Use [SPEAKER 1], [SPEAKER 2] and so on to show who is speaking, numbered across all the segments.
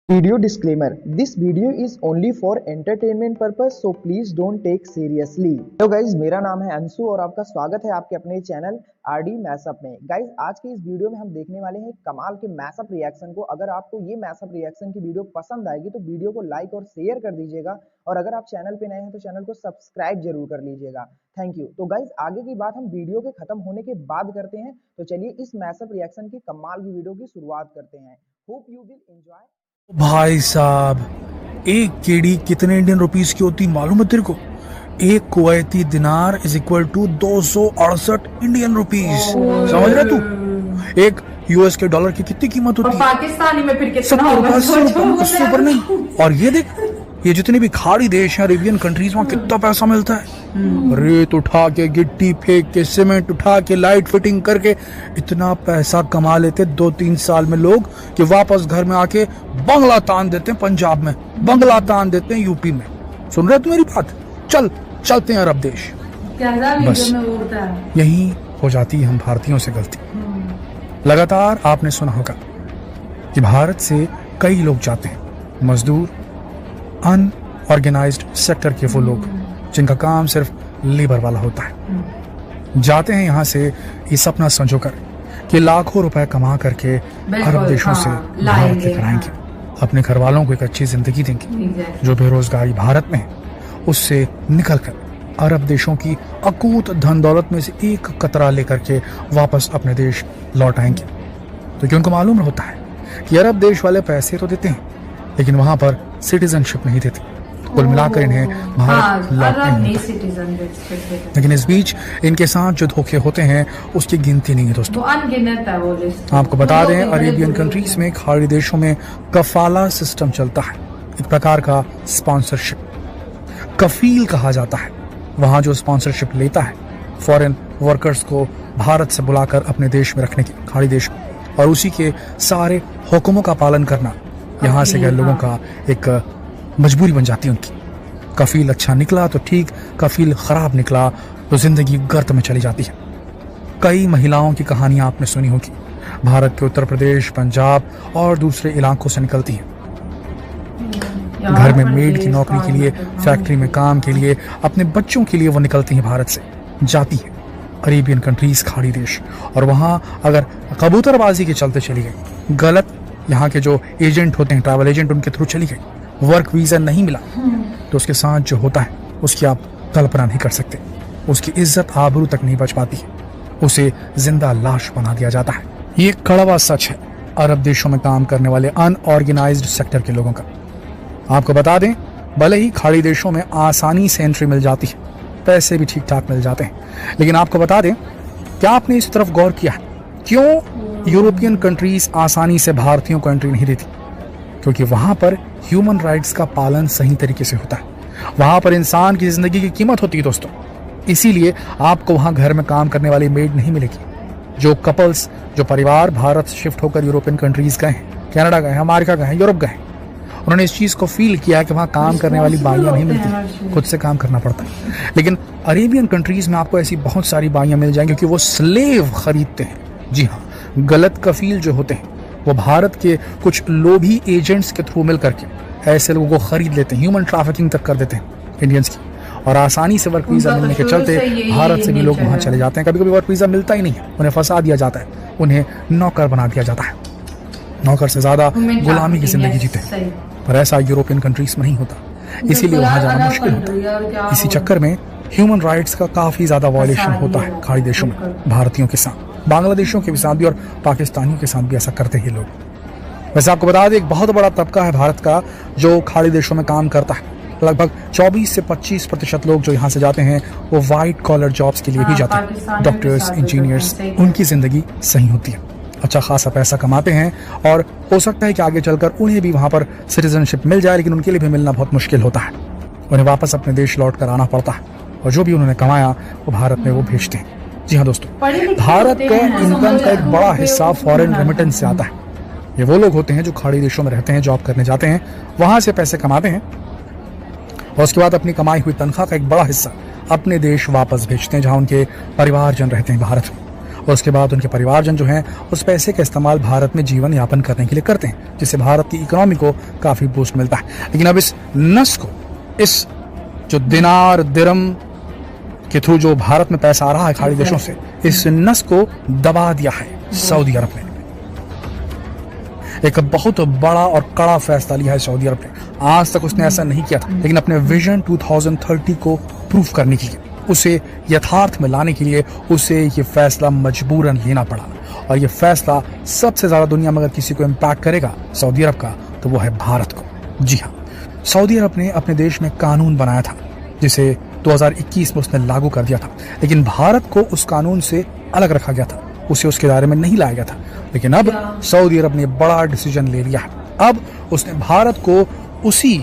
[SPEAKER 1] Video disclaimer: This video is only for entertainment purpose, so please don't take seriously. Hello guys, मेरा नाम है अंशु और आपका स्वागत है आपके अपने चैनल आरडी मैसअप में। गाइज, आज की इस वीडियो में हम देखने वाले हैं कमाल के मैसअप रिएक्शन को। अगर आपको ये मैसअप रिएक्शन की वीडियो पसंद आएगी तो वीडियो को लाइक और शेयर कर दीजिएगा, और अगर आप चैनल पे नए हैं तो चैनल को सब्सक्राइब जरूर कर लीजिएगा। Thank you. तो गाइज, आगे की बात हम वीडियो के खत्म होने के बाद करते हैं। तो चलिए इस मैसअप रिएक्शन की कमाल की वीडियो की शुरुआत करते हैं। Hope you will enjoy.
[SPEAKER 2] भाई साहब, एक केडी कितने इंडियन रुपीस की होती मालूम है तेरे को? एक Kuwaiti dinar is equal to 268 Indian rupees. समझ रहा तू? एक यूएस के डॉलर की कितनी कीमत होती है?
[SPEAKER 3] पाकिस्तानी में फिर कितना होगा?
[SPEAKER 2] उससे ऊपर नहीं। और ये देख, ये जितने भी खाड़ी देश हैं, अरेबियन कंट्रीज, वहाँ कितना पैसा मिलता है। रेत उठा के, गिट्टी फेंक के, सीमेंट उठा के, लाइट फिटिंग करके इतना पैसा कमा लेते 2-3 साल में लोग कि वापस घर में आके बंगला तान देते हैं। पंजाब में बंगला तान देते हैं, यूपी में। सुन रहे तू मेरी बात? चलते हैं अरब देश। बस यही हो जाती है हम भारतीयों से गलती। लगातार आपने सुना होगा कि भारत से कई लोग जाते हैं, मजदूर, अनऑर्गेनाइज्ड सेक्टर के वो लोग जिनका काम सिर्फ लेबर वाला होता है, जाते हैं यहाँ से ये सपना संजोकर कि लाखों रुपए कमा करके अरब देशों से भारत लेकर आएंगे, अपने घर वालों को एक अच्छी जिंदगी देंगे। जो बेरोजगारी भारत में है उससे निकलकर अरब देशों की अकूत धन दौलत में से एक कतरा लेकर के वापस अपने देश लौट आएंगे। तो क्योंकि उनको मालूम होता है कि अरब देश वाले पैसे तो देते हैं लेकिन वहां पर सिटीजनशिप नहीं देते। कुल मिलाकर इन्हें भारत लौटना नहीं होता। लेकिन इस बीच इनके साथ जो धोखे होते हैं उसकी गिनती नहीं है दोस्तों। आपको बता दें, अरेबियन कंट्रीज में, खाड़ी देशों में कफाला सिस्टम चलता है, एक प्रकार का स्पॉन्सरशिप। कफील कहा जाता है वहां जो स्पॉन्सरशिप लेता है फॉरेन वर्कर्स को भारत से बुलाकर अपने देश में रखने की, खाड़ी देश को, और उसी के सारे हुक्मों का पालन करना यहाँ से गए लोगों का एक मजबूरी बन जाती है उनकी। कफील अच्छा निकला तो ठीक, कफील खराब निकला तो जिंदगी गर्त में चली जाती है। कई महिलाओं की कहानियां आपने सुनी होगी, भारत के उत्तर प्रदेश, पंजाब और दूसरे इलाकों से निकलती हैं। घर में मेड की नौकरी के लिए, फैक्ट्री में काम के लिए, अपने बच्चों के लिए वो निकलती हैं, भारत से जाती हैं अरेबियन कंट्रीज, खाड़ी देश। और वहां अगर कबूतरबाजी के चलते चली गई, गलत यहाँ के जो एजेंट होते हैं, ट्रैवल एजेंट, उनके थ्रू चली गई, वर्क वीजा नहीं मिला, तो उसके साथ जो होता है उसकी आप कल्पना नहीं कर सकते। उसकी इज्जत आबरू तक नहीं बच पाती है, उसे जिंदा लाश बना दिया जाता है। ये कड़वा सच है अरब देशों में काम करने वाले अनऑर्गेनाइज्ड सेक्टर के लोगों का। आपको बता दें, भले ही खाड़ी देशों में आसानी से एंट्री मिल जाती है, पैसे भी ठीक ठाक मिल जाते हैं, लेकिन आपको बता दें, क्या आपने इस तरफ गौर किया है क्यों यूरोपियन कंट्रीज आसानी से भारतीयों को एंट्री नहीं देती? क्योंकि वहां पर ह्यूमन राइट्स का पालन सही तरीके से होता है, वहां पर इंसान की जिंदगी की कीमत होती है दोस्तों। इसीलिए आपको वहां घर में काम करने वाली मेड नहीं मिलेगी। जो कपल्स, जो परिवार भारत से शिफ्ट होकर यूरोपियन कंट्रीज गए हैं, कनाडा गए हैं, अमेरिका गए हैं, यूरोप गए हैं, उन्होंने इस चीज को फील किया कि वहां काम करने वाली बाइयां नहीं मिलती, खुद से काम करना पड़ता है। लेकिन अरेबियन कंट्रीज में आपको ऐसी बहुत सारी बाइयां मिल जाएंगी क्योंकि वो स्लेव खरीदते हैं। जी हाँ, गलत कफील जो होते हैं वो भारत के कुछ लोभी एजेंट्स के थ्रू मिल करके ऐसे लोगों को खरीद लेते हैं, ह्यूमन ट्रैफिकिंग तक कर देते हैं इंडियंस की, और आसानी से वर्क वीजा मिलने के चलते भारत से भी लोग वहां चले जाते हैं। कभी कभी वर्क वीजा मिलता ही नहीं है, उन्हें फंसा दिया जाता है, उन्हें नौकर बना दिया जाता है, नौकर से ज्यादा गुलामी की जिंदगी जीते हैं। पर ऐसा यूरोपियन कंट्रीज में नहीं होता, इसीलिए वहां जाना मुश्किल होता है। इसी चक्कर में ह्यूमन राइट्स का काफी ज्यादा वायलेशन होता है खाड़ी देशों में, भारतीयों के साथ, बांग्लादेशियों के साथ भी और पाकिस्तानियों के साथ भी ऐसा करते हैं लोग। वैसे आपको बता दें, एक बहुत बड़ा तबका है भारत का जो खाड़ी देशों में काम करता है। लगभग 24 से 25% लोग जो यहाँ से जाते हैं वो व्हाइट कॉलर जॉब्स के लिए भी जाते हैं। डॉक्टर्स, इंजीनियर्स, उनकी जिंदगी सही होती है, अच्छा खासा पैसा कमाते हैं, और हो सकता है कि आगे चलकर उन्हें भी वहां पर सिटीजनशिप मिल जाए, लेकिन उनके लिए भी मिलना बहुत मुश्किल होता है। उन्हें वापस अपने देश लौट कर आना पड़ता है, और जो भी उन्होंने कमाया वो भारत में वो भेजते हैं। जी हाँ दोस्तों, भारत का इनकम का एक बड़ा हिस्सा फॉरेन रेमिटेंस से आता है। ये वो लोग होते हैं जो खाड़ी देशों में रहते हैं, जॉब करने जाते हैं, वहां से पैसे कमाते हैं, और उसके बाद अपनी कमाई हुई तनख्वाह का एक बड़ा हिस्सा अपने देश वापस भेजते हैं जहां उनके परिवारजन रहते हैं भारत में। और उसके बाद उनके परिवारजन जो हैं उस पैसे का इस्तेमाल भारत में जीवन यापन करने के लिए करते हैं, जिससे भारत की इकोनॉमी को काफ़ी बूस्ट मिलता है। लेकिन अब इस नस को, इस जो दिनार दिरहम के थ्रू जो भारत में पैसा आ रहा है खाड़ी देशों से, इस नस को दबा दिया है सऊदी अरब ने। एक बहुत बड़ा और कड़ा फैसला लिया है सऊदी अरब ने। आज तक उसने ऐसा नहीं किया था, लेकिन अपने विजन 2030 को प्रूव करने के लिए, उसे यथार्थ में लाने के लिए उसे ये फैसला मजबूरन लेना पड़ा। और ये फैसला सबसे ज्यादा दुनिया में अगर किसी को इम्पैक्ट करेगा सऊदी अरब का, तो वो है भारत को। जी हाँ, सऊदी अरब ने अपने देश में कानून बनाया था जिसे 2021 में उसने लागू कर दिया था, लेकिन भारत को उस कानून से अलग रखा गया था, उसे उसके दायरे में नहीं लाया गया था। लेकिन अब सऊदी अरब ने बड़ा डिसीजन ले लिया है। अब उसने भारत को उसी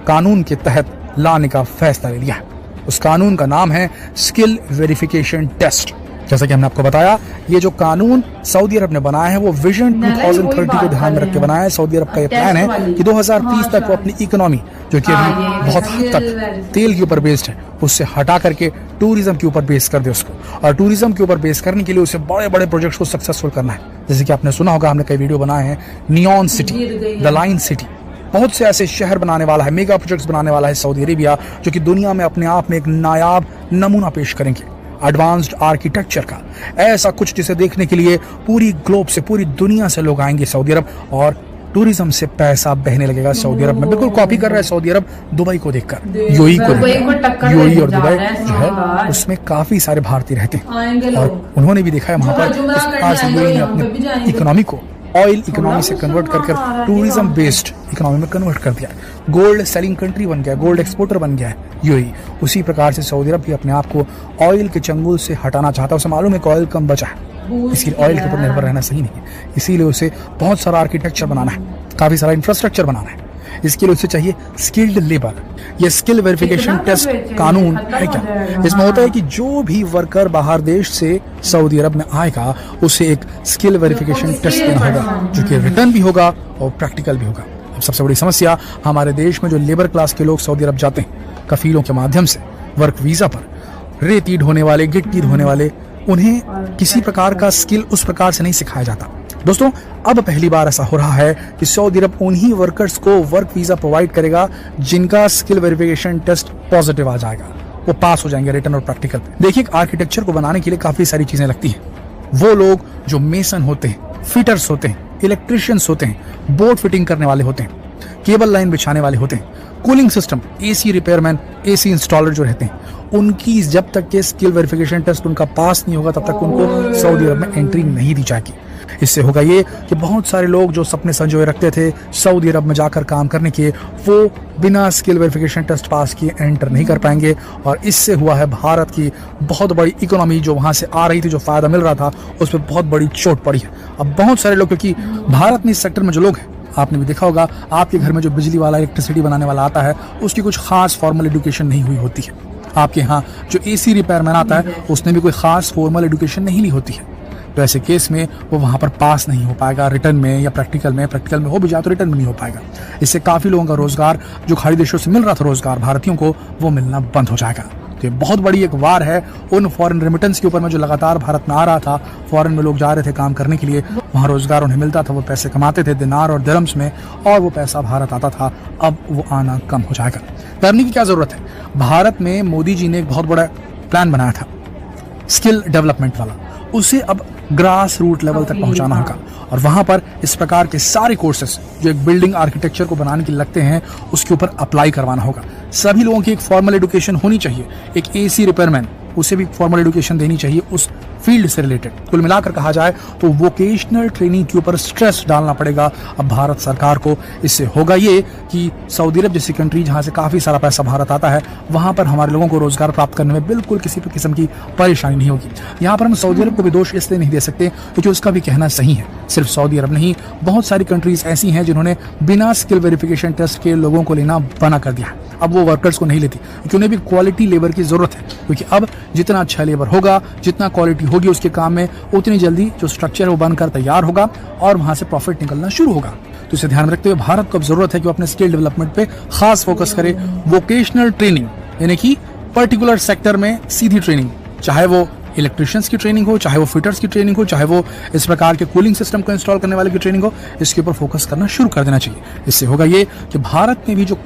[SPEAKER 2] कानून के तहत लाने का फैसला ले लिया है। उस कानून का नाम है स्किल वेरिफिकेशन टेस्ट। जैसा कि हमने आपको बताया, ये जो कानून सऊदी अरब ने बनाया है वो विजन 2030 को ध्यान में रख के बनाया है। सऊदी अरब का ये प्लान है कि 2030 तक वो अपनी इकोनॉमी, जो कि अभी बहुत हद तक तेल के ऊपर बेस्ड है, उससे हटा करके टूरिज्म के ऊपर बेस कर दे उसको। और टूरिज्म के ऊपर बेस करने के लिए उसे बड़े बड़े प्रोजेक्ट्स को सक्सेसफुल करना है। जैसे कि आपने सुना होगा, हमने कई वीडियो बनाए हैं, neon city, the line city, बहुत से ऐसे शहर बनाने वाला है, मेगा प्रोजेक्ट्स बनाने वाला है सऊदी अरेबिया, जो कि दुनिया में अपने आप में एक नायाब नमूना पेश करेंगे एडवांस्ड आर्किटेक्चर का। ऐसा कुछ जिसे देखने के लिए पूरी ग्लोब से, पूरी दुनिया से लोग आएंगे सऊदी अरब, और टूरिज्म से पैसा बहने लगेगा सऊदी अरब में। बिल्कुल कॉपी कर रहा है सऊदी अरब दुबई को देखकर, यूएई को देखकर। यूएई और दुबई जो है उसमें काफी सारे भारतीय रहते हैं, और उन्होंने भी देखा है वहां पर आज यूएई ने अपने इकोनॉमी को ऑयल इकोनॉमी से कन्वर्ट कर टूरिज्म बेस्ड इकोनॉमी में कन्वर्ट कर दिया। गोल्ड सेलिंग कंट्री बन गया, गोल्ड एक्सपोर्टर बन गया है यूएई। उसी प्रकार से सऊदी अरब भी अपने आप को ऑयल के चंगुल से हटाना चाहता है। उसे मालूम है कि ऑयल कम बचा है, इसलिए ऑयल के ऊपर निर्भर रहना सही नहीं है। इसीलिए उसे बहुत सारा आर्किटेक्चर बनाना है, काफी सारा इंफ्रास्ट्रक्चर बनाना है। इसके लिए उसे चाहिए स्किल्ड लेबर। ये स्किल वेरिफिकेशन टेस्ट कानून है क्या? इसमें होता है कि जो भी वर्कर बाहर देश से सऊदी अरब में आएगा उसे एक स्किल वेरिफिकेशन टेस्ट देना होगा, जो कि रिटर्न भी होगा और प्रैक्टिकल भी होगा। अब सबसे बड़ी समस्या, हमारे देश में जो लेबर क्लास के लोग सऊदी अरब जाते हैं कफीलों के माध्यम से वर्क वीजा पर, रेती ढोने वाले, गिट्टी ढोने वाले, उन्हें किसी प्रकार का स्किल उस प्रकार से नहीं सिखाया जाता। दोस्तों, अब पहली बार ऐसा हो रहा है कि सऊदी अरब उन्हीं वर्कर्स को वर्क वीजा प्रोवाइड करेगा जिनका स्किल वेरिफिकेशन टेस्ट पॉजिटिव आ जाएगा, वो पास हो जाएंगे रिटर्न और प्रैक्टिकल पे। देखिए, आर्किटेक्चर को बनाने के लिए काफी सारी चीजें लगती हैं। वो लोग जो मेसन होते हैं, फिटर्स होते हैं, इलेक्ट्रिशियंस होते हैं, बोर्ड फिटिंग करने वाले होते हैं, केबल लाइन बिछाने वाले होते हैं, cooling system, AC repairman, AC installer जो रहते हैं, उनकी जब तक के स्किल वेरिफिकेशन टेस्ट उनका पास नहीं होगा तब तक उनको सऊदी अरब में एंट्री नहीं दी जाएगी। इससे होगा ये कि बहुत सारे लोग जो सपने संजोए रखते थे सऊदी अरब में जाकर काम करने के, वो बिना स्किल वेरिफिकेशन टेस्ट पास किए एंटर नहीं कर पाएंगे। और इससे हुआ है भारत की बहुत बड़ी इकोनॉमी जो वहां से आ रही थी, जो फायदा मिल रहा था, उस पर बहुत बड़ी चोट पड़ी है। अब बहुत सारे लोग, क्योंकि भारत में इस सेक्टर में जो लोग हैं, आपने भी देखा होगा, आपके घर में जो बिजली वाला, इलेक्ट्रिसिटी बनाने वाला आता है, उसकी कुछ खास फॉर्मल एजुकेशन नहीं हुई होती है। आपके यहाँ जो एसी रिपेयरमैन आता है, उसने भी कोई खास फॉर्मल एजुकेशन नहीं ली होती है। तो ऐसे केस में वो वहाँ पर पास नहीं हो पाएगा रिटर्न में या प्रैक्टिकल में हो भी जाए तो रिटर्न में नहीं हो पाएगा। इससे काफ़ी लोगों का रोजगार, जो खाड़ी देशों से मिल रहा था रोजगार भारतीयों को, वो मिलना बंद हो जाएगा। तो ये बहुत बड़ी एक वार है उन फॉरेन रेमिटेंस के ऊपर में जो लगातार भारत में आ रहा था। फॉरेन में लोग जा रहे थे काम करने के लिए, वहाँ रोजगार उन्हें मिलता था, वो पैसे कमाते थे दिनार और दिरहम्स में, और वो पैसा भारत आता था। अब वो आना कम हो जाएगा। करने की क्या जरूरत है? भारत में मोदी जी ने एक बहुत बड़ा प्लान बनाया था स्किल डेवलपमेंट वाला, उसे अब ग्रास रूट लेवल तक पहुंचाना होगा। और वहां पर इस प्रकार के सारे कोर्सेस जो एक बिल्डिंग आर्किटेक्चर को बनाने के लिए लगते हैं, उसके ऊपर अप्लाई करवाना होगा। सभी लोगों की एक फॉर्मल एजुकेशन होनी चाहिए। एक एसी रिपेयरमैन, उसे भी फॉर्मल एजुकेशन देनी चाहिए उस फील्ड से रिलेटेड। कुल मिलाकर कहा जाए तो वोकेशनल ट्रेनिंग के ऊपर स्ट्रेस डालना पड़ेगा अब भारत सरकार को। इससे होगा ये कि सऊदी अरब जैसी कंट्री जहां से काफी सारा पैसा भारत आता है, वहां पर हमारे लोगों को रोजगार प्राप्त करने में बिल्कुल किसी भी किस्म की परेशानी नहीं होगी। यहाँ पर हम सऊदी अरब को भी दोष इसलिए नहीं दे सकते क्योंकि उसका भी कहना सही है। सिर्फ सऊदी अरब नहीं, बहुत सारी कंट्रीज ऐसी हैं जिन्होंने बिना स्किल वेरिफिकेशन टेस्ट के लोगों को लेना बना कर दिया। अब वो वर्कर्स को नहीं लेती क्योंकि उन्हें भी क्वालिटी लेबर की जरूरत है। क्योंकि अब जितना अच्छा लेबर होगा, जितना क्वालिटी होगी उसके काम में, उतनी जल्दी जो स्ट्रक्चर है वो बनकर तैयार होगा और वहां से प्रॉफिट निकलना शुरू होगा। तो इसे ध्यान में रखते हुए भारत को अब जरूरत है कि वो अपने स्किल डेवलपमेंट पे खास फोकस करे। वोकेशनल ट्रेनिंग यानी कि पर्टिकुलर सेक्टर में सीधी ट्रेनिंग, चाहे वो इलेक्ट्रिशियंस की ट्रेनिंग हो, चाहे वो फिटर्स की ट्रेनिंग हो, चाहे वो इस प्रकार के कूलिंग सिस्टम को इंस्टॉल करने वाले की ट्रेनिंग हो, इसके ऊपर फोकस करना शुरू कर देना चाहिए। इससे होगा ये कि भारत में भी जो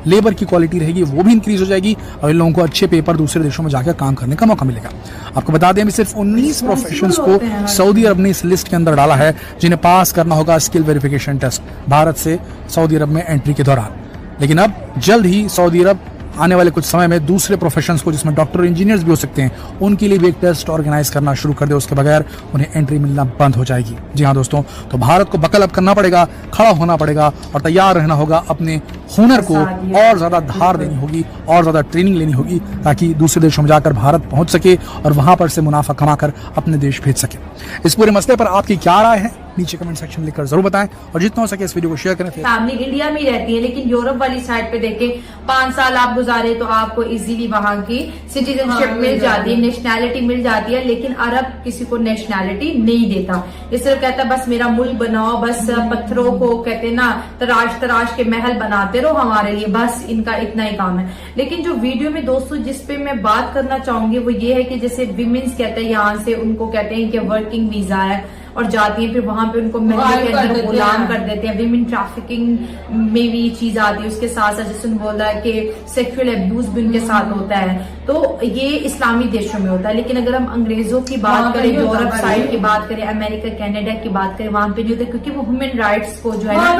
[SPEAKER 2] लेबर की क्वालिटी रहेगी वो भी इंक्रीज हो जाएगी और इन लोगों को अच्छे पेपर दूसरे देशों में जाकर काम करने का मौका मिलेगा। आपको बता दें, अभी सिर्फ 19 प्रोफेशंस को सऊदी अरब ने इस लिस्ट के अंदर डाला है जिन्हें पास करना होगा स्किल वेरिफिकेशन टेस्ट भारत से सऊदी अरब में एंट्री के दौरान। लेकिन अब जल्द ही सऊदी अरब आने वाले कुछ समय में दूसरे प्रोफेशंस को, जिसमें डॉक्टर और इंजीनियर्स भी हो सकते हैं, उनके लिए भी एक टेस्ट ऑर्गेनाइज करना शुरू कर दे। उसके बगैर उन्हें एंट्री मिलना बंद हो जाएगी। जी हाँ दोस्तों, तो भारत को बकल अप करना पड़ेगा, खड़ा होना पड़ेगा और तैयार रहना होगा। अपने हुनर को और ज्यादा धार देनी होगी और ज्यादा ट्रेनिंग लेनी होगी ताकि दूसरे देशों में जाकर भारत पहुंच सके और वहां पर से मुनाफा कमाकर अपने देश भेज सके। इस पूरे मसले पर आपकी क्या राय है नीचे कमेंट सेक्शन लिखकर जरूर बताएं और जितना हो सके इस वीडियो को शेयर करें।
[SPEAKER 3] फैमिली इंडिया में ही रहती है, लेकिन यूरोप वाली साइड पे देखें 5 साल आप गुजारे तो आपको इजीली वहां की सिटीजनशिप मिल जाती है, नेशनैलिटी मिल जाती है। लेकिन अरब किसी को नेशनैलिटी नहीं देता, ये सिर्फ कहता है बस मेरा मुल्क बनाओ, बस पत्थरों को कहते ना तराश तराश के महल बनाते रहो हमारे लिए, बस इनका इतना ही काम है। लेकिन जो वीडियो में दोस्तों जिस पे मैं बात करना चाहूंगी वो ये है कि जैसे विमेन्स कहते हैं यहाँ से उनको कहते हैं कि वर्किंग वीजा है और जाती है, फिर वहां पे उनको महल के अंदर गुलाम कर देते हैं। विमेन ट्रैफिकिंग में भी चीज आती है, उसके साथ साथ जैसे बोल रहा है कि सेक्सुअल एब्यूज भी उनके साथ होता है। तो ये इस्लामी देशों में होता है। लेकिन अगर हम अंग्रेजों की बात करें, यूरोप साइड की बात करें, अमेरिका कनाडा की बात करें, वहां पे नहीं होता क्योंकि वो ह्यूमन राइट्स को जो है
[SPEAKER 4] वहां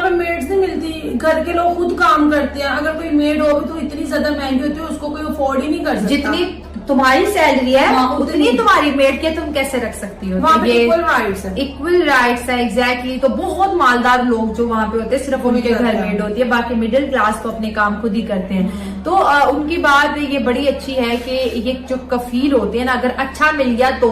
[SPEAKER 4] पे मेड्स नहीं मिलती, घर के लोग खुद काम करते हैं। अगर कोई मेड हो तो इतनी ज्यादा महंगी होती है, उसको कोई अफोर्ड ही नहीं कर सकता।
[SPEAKER 3] जितनी तुम्हारी सैलरी है उतनी तुम्हारी मेड के तुम कैसे रख सकती हो?
[SPEAKER 4] वहाँ पे इक्वल राइट्स है,
[SPEAKER 3] इक्वल राइट्स है, एग्जैक्टली। तो बहुत मालदार लोग जो वहाँ पे होते हैं, सिर्फ उनके घर मेड होती है, बाकी मिडिल क्लास तो अपने काम खुद ही करते हैं। तो उनकी बात ये बड़ी अच्छी है कि ये जो कफील होते हैं ना, अगर अच्छा मिल गया तो,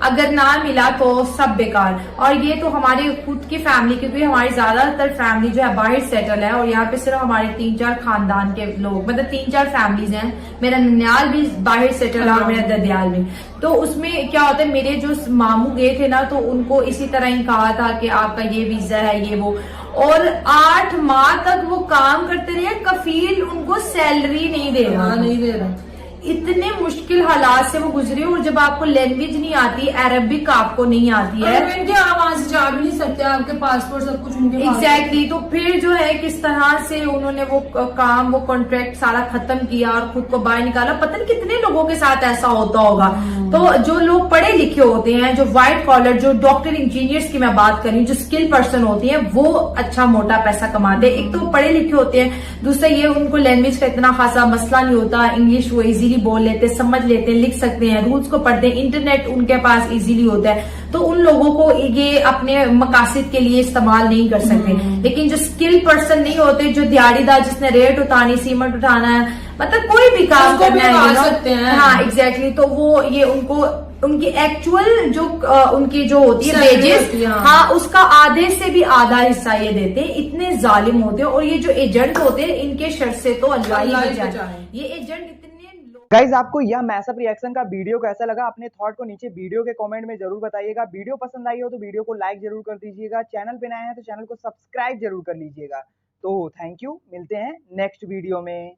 [SPEAKER 3] अगर ना मिला तो सब बेकार। और ये तो हमारे खुद की फैमिली, क्योंकि हमारी ज्यादातर फैमिली जो है बाहर सेटल है और यहाँ पे सिर्फ हमारे 3-4 खानदान के लोग, मतलब 3-4 फैमिलीज हैं। मेरा ननियाल भी बाहर सेटल है और मेरा ददियाल भी। तो उसमें क्या होता है, मेरे जो मामू गए थे ना तो उनको इसी तरह ही कहा था कि आपका ये वीजा है, ये वो, और 8 माह तक वो काम करते रहे, कफील उनको सैलरी नहीं दे रहा। इतने मुश्किल हालात से वो गुजरे। और जब आपको लैंग्वेज नहीं आती, अरबिक आपको नहीं आती है,
[SPEAKER 4] आप वहां से जा भी नहीं सकते, आपके पासपोर्ट सब कुछ उनके
[SPEAKER 3] एग्जैक्टली। तो फिर जो है किस तरह से उन्होंने वो काम, वो कॉन्ट्रैक्ट सारा खत्म किया और खुद को बाहर निकाला। पता नहीं कितने लोगों के साथ ऐसा होता होगा। तो जो लोग पढ़े लिखे होते हैं, जो व्हाइट कॉलर, जो डॉक्टर इंजीनियर्स की मैं बात करी, जो स्किल पर्सन होती है, वो अच्छा मोटा पैसा कमाते हैं। एक तो पढ़े लिखे होते हैं, दूसरा ये उनको लैंग्वेज का इतना खासा मसला नहीं होता, इंग्लिश वो इजीली बोल लेते, समझ लेते, लिख सकते हैं, रूल्स को पढ़ते हैं, इंटरनेट उनके पास इजीली होता है। तो उन लोगों को ये अपने मकासद के लिए इस्तेमाल नहीं कर सकते। लेकिन जो स्किल पर्सन नहीं होते, जो दिहाड़ीदार, जिसने रेत उठानी, सीमेंट उठाना है, मतलब कोई भी काम करना है, हाँ एग्जैक्टली, तो वो ये उनको उनकी एक्चुअल जो उनकी जो होती है वेजेस, हाँ उसका आधे से भी आधा हिस्सा ये देते हैं। इतने जालिम होते हैं। और ये जो एजेंट होते हैं, इनके शर से तो अल्लाह ही बचाए। ये एजेंट इतने।
[SPEAKER 1] गाइज आपको यह मैसअप रिएक्शन का वीडियो कैसा लगा, अपने थॉट को नीचे वीडियो के कमेंट में जरूर बताइएगा। वीडियो पसंद आई हो तो वीडियो को लाइक जरूर कर दीजिएगा। चैनल पे नए हैं तो चैनल को सब्सक्राइब जरूर कर लीजिएगा। तो थैंक यू, मिलते हैं नेक्स्ट वीडियो में।